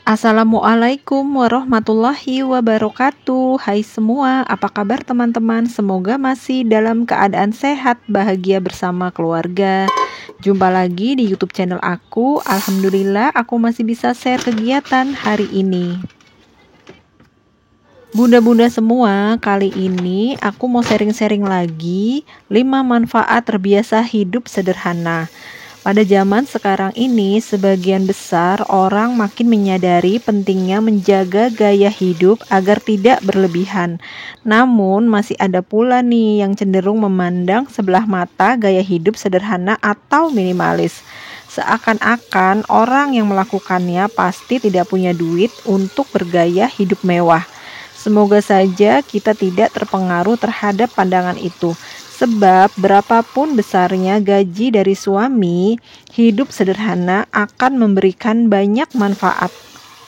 Assalamualaikum warahmatullahi wabarakatuh. Hai semua, apa kabar teman-teman? Semoga masih dalam keadaan sehat, bahagia bersama keluarga. Jumpa lagi di YouTube channel aku. Alhamdulillah aku masih bisa share kegiatan hari ini. Bunda-bunda semua, kali ini aku mau sharing-sharing lagi 5 manfaat terbiasa hidup sederhana. Pada zaman sekarang ini, sebagian besar orang makin menyadari pentingnya menjaga gaya hidup agar tidak berlebihan. Namun, masih ada pula nih yang cenderung memandang sebelah mata gaya hidup sederhana atau minimalis. Seakan-akan orang yang melakukannya pasti tidak punya duit untuk bergaya hidup mewah. Semoga saja kita tidak terpengaruh terhadap pandangan itu. Sebab berapapun besarnya gaji dari suami, hidup sederhana akan memberikan banyak manfaat.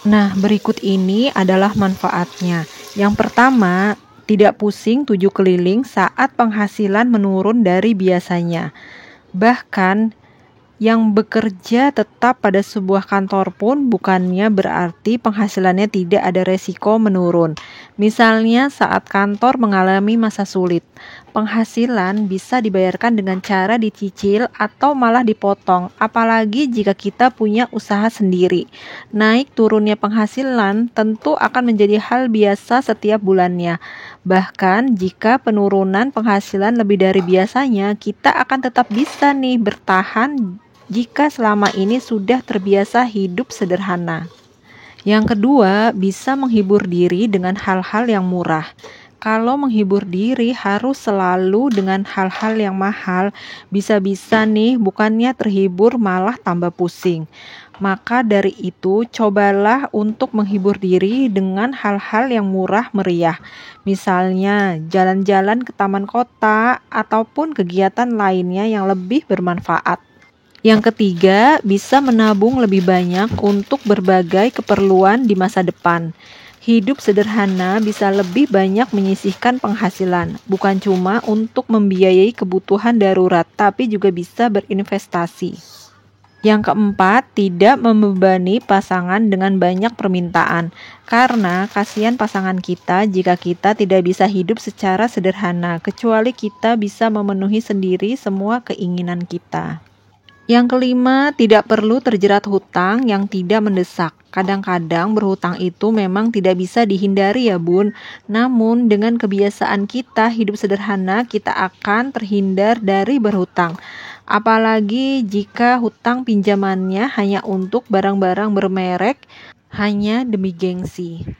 Nah, berikut ini adalah manfaatnya. Yang pertama, tidak pusing tujuh keliling saat penghasilan menurun dari biasanya. Bahkan, yang bekerja tetap pada sebuah kantor pun bukannya berarti penghasilannya tidak ada resiko menurun. Misalnya saat kantor mengalami masa sulit, penghasilan bisa dibayarkan dengan cara dicicil atau malah dipotong, apalagi jika kita punya usaha sendiri. Naik turunnya penghasilan tentu akan menjadi hal biasa setiap bulannya. Bahkan jika penurunan penghasilan lebih dari biasanya, kita akan tetap bisa nih bertahan jika selama ini sudah terbiasa hidup sederhana. Yang kedua, bisa menghibur diri dengan hal-hal yang murah. Kalau menghibur diri harus selalu dengan hal-hal yang mahal, bisa-bisa nih bukannya terhibur malah tambah pusing. Maka dari itu, cobalah untuk menghibur diri dengan hal-hal yang murah meriah. Misalnya, jalan-jalan ke taman kota ataupun kegiatan lainnya yang lebih bermanfaat. Yang ketiga, bisa menabung lebih banyak untuk berbagai keperluan di masa depan. Hidup sederhana bisa lebih banyak menyisihkan penghasilan, bukan cuma untuk membiayai kebutuhan darurat, tapi juga bisa berinvestasi. Yang keempat, tidak membebani pasangan dengan banyak permintaan, karena kasihan pasangan kita jika kita tidak bisa hidup secara sederhana, kecuali kita bisa memenuhi sendiri semua keinginan kita. Yang kelima, tidak perlu terjerat hutang yang tidak mendesak. Kadang-kadang berhutang itu memang tidak bisa dihindari ya bun. Namun dengan kebiasaan kita hidup sederhana, kita akan terhindar dari berhutang. Apalagi jika hutang pinjamannya hanya untuk barang-barang bermerek, hanya demi gengsi.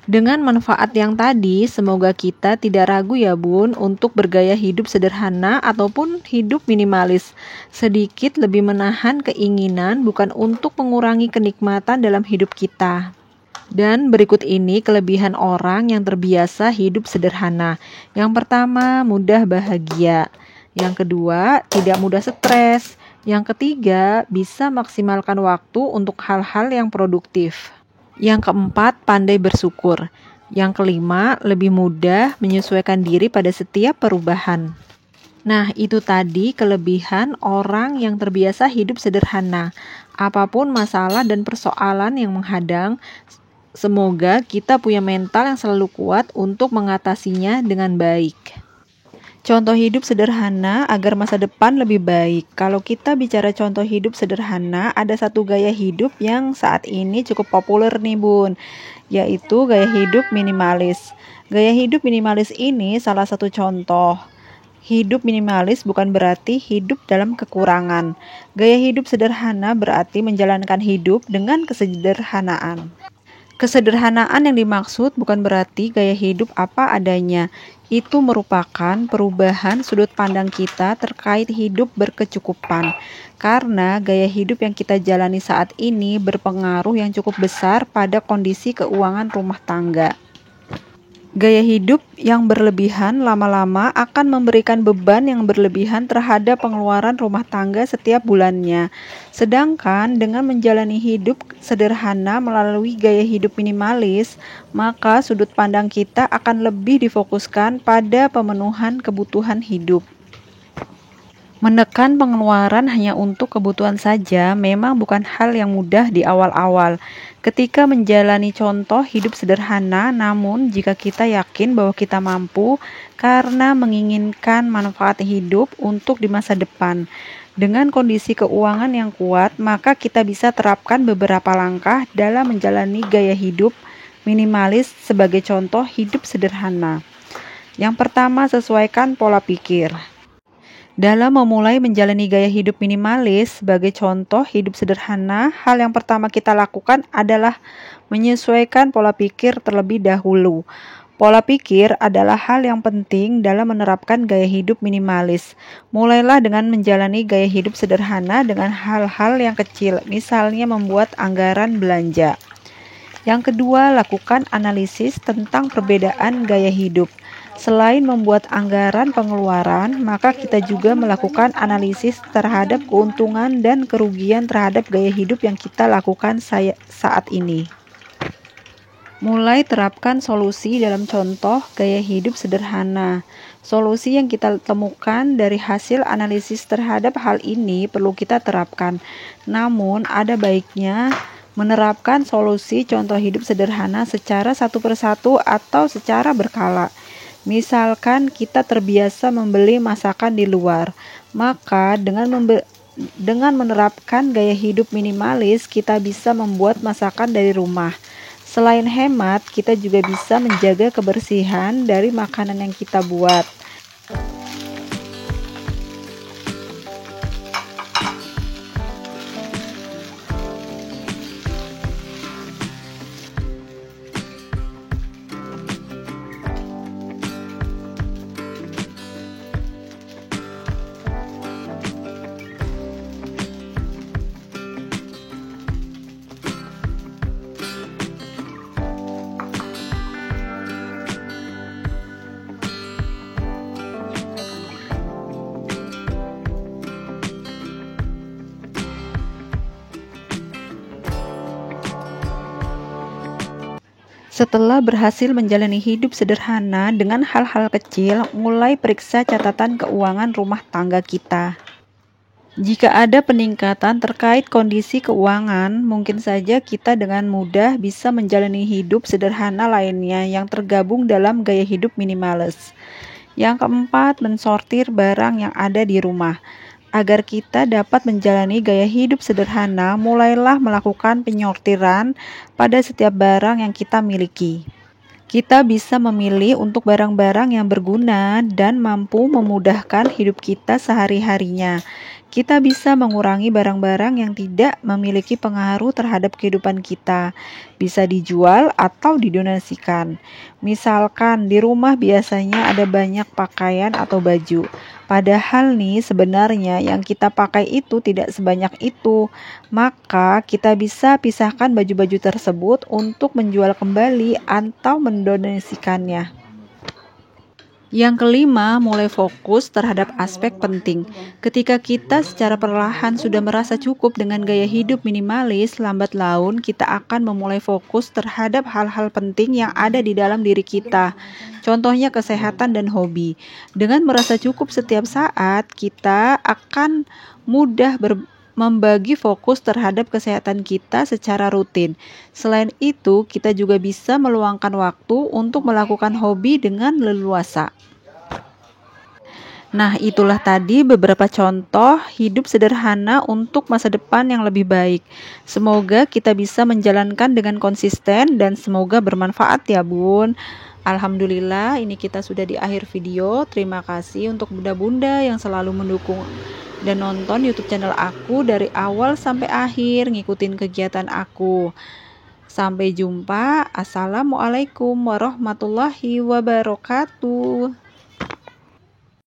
Dengan manfaat yang tadi, semoga kita tidak ragu ya bun untuk bergaya hidup sederhana ataupun hidup minimalis. Sedikit lebih menahan keinginan bukan untuk mengurangi kenikmatan dalam hidup kita. Dan berikut ini kelebihan orang yang terbiasa hidup sederhana. Yang pertama, mudah bahagia. Yang kedua, tidak mudah stres. Yang ketiga, bisa maksimalkan waktu untuk hal-hal yang produktif. Yang keempat, pandai bersyukur. Yang kelima, lebih mudah menyesuaikan diri pada setiap perubahan. Nah, itu tadi kelebihan orang yang terbiasa hidup sederhana. Apapun masalah dan persoalan yang menghadang, semoga kita punya mental yang selalu kuat untuk mengatasinya dengan baik. Contoh hidup sederhana agar masa depan lebih baik. Kalau kita bicara contoh hidup sederhana, ada satu gaya hidup yang saat ini cukup populer nih bun, yaitu gaya hidup minimalis. Gaya hidup minimalis ini salah satu contoh. Hidup minimalis bukan berarti hidup dalam kekurangan. Gaya hidup sederhana berarti menjalankan hidup dengan kesederhanaan. Kesederhanaan yang dimaksud bukan berarti gaya hidup apa adanya. Itu merupakan perubahan sudut pandang kita terkait hidup berkecukupan. Karena gaya hidup yang kita jalani saat ini berpengaruh yang cukup besar pada kondisi keuangan rumah tangga. Gaya hidup yang berlebihan lama-lama akan memberikan beban yang berlebihan terhadap pengeluaran rumah tangga setiap bulannya. Sedangkan dengan menjalani hidup sederhana melalui gaya hidup minimalis, maka sudut pandang kita akan lebih difokuskan pada pemenuhan kebutuhan hidup. Menekan pengeluaran hanya untuk kebutuhan saja memang bukan hal yang mudah di awal-awal. Ketika menjalani contoh hidup sederhana, namun jika kita yakin bahwa kita mampu karena menginginkan manfaat hidup untuk di masa depan, dengan kondisi keuangan yang kuat, maka kita bisa terapkan beberapa langkah dalam menjalani gaya hidup minimalis sebagai contoh hidup sederhana. Yang pertama, sesuaikan pola pikir. Dalam memulai menjalani gaya hidup minimalis sebagai contoh hidup sederhana, hal yang pertama kita lakukan adalah menyesuaikan pola pikir terlebih dahulu. Pola pikir adalah hal yang penting dalam menerapkan gaya hidup minimalis. Mulailah dengan menjalani gaya hidup sederhana dengan hal-hal yang kecil, misalnya membuat anggaran belanja. Yang kedua, lakukan analisis tentang perbedaan gaya hidup. Selain membuat anggaran pengeluaran, maka kita juga melakukan analisis terhadap keuntungan dan kerugian terhadap gaya hidup yang kita lakukan saat ini. Mulai terapkan solusi dalam contoh gaya hidup sederhana. Solusi yang kita temukan dari hasil analisis terhadap hal ini perlu kita terapkan. Namun, ada baiknya menerapkan solusi contoh hidup sederhana secara satu persatu atau secara berkala. Misalkan kita terbiasa membeli masakan di luar, maka dengan menerapkan gaya hidup minimalis, kita bisa membuat masakan dari rumah. Selain hemat, kita juga bisa menjaga kebersihan dari makanan yang kita buat. Setelah berhasil menjalani hidup sederhana dengan hal-hal kecil, mulai periksa catatan keuangan rumah tangga kita. Jika ada peningkatan terkait kondisi keuangan, mungkin saja kita dengan mudah bisa menjalani hidup sederhana lainnya yang tergabung dalam gaya hidup minimalis. Yang keempat, mensortir barang yang ada di rumah. Agar kita dapat menjalani gaya hidup sederhana, mulailah melakukan penyortiran pada setiap barang yang kita miliki. Kita bisa memilih untuk barang-barang yang berguna dan mampu memudahkan hidup kita sehari-harinya. Kita bisa mengurangi barang-barang yang tidak memiliki pengaruh terhadap kehidupan kita. Bisa dijual atau didonasikan. Misalkan di rumah biasanya ada banyak pakaian atau baju. Padahal nih sebenarnya yang kita pakai itu tidak sebanyak itu. Maka kita bisa pisahkan baju-baju tersebut untuk menjual kembali atau mendonasikannya. Yang kelima, mulai fokus terhadap aspek penting. Ketika kita secara perlahan sudah merasa cukup dengan gaya hidup minimalis, lambat laun kita akan memulai fokus terhadap hal-hal penting yang ada di dalam diri kita. Contohnya kesehatan dan hobi. Dengan merasa cukup setiap saat, kita akan mudah membagi fokus terhadap kesehatan kita secara rutin. Selain itu, kita juga bisa meluangkan waktu untuk melakukan hobi dengan leluasa. Nah, itulah tadi beberapa contoh hidup sederhana untuk masa depan yang lebih baik. Semoga kita bisa menjalankan dengan konsisten dan semoga bermanfaat ya Bun. Alhamdulillah, ini kita sudah di akhir video. Terima kasih untuk bunda-bunda yang selalu mendukung dan nonton YouTube channel aku dari awal sampai akhir, ngikutin kegiatan aku. Sampai jumpa. Assalamualaikum warahmatullahi wabarakatuh.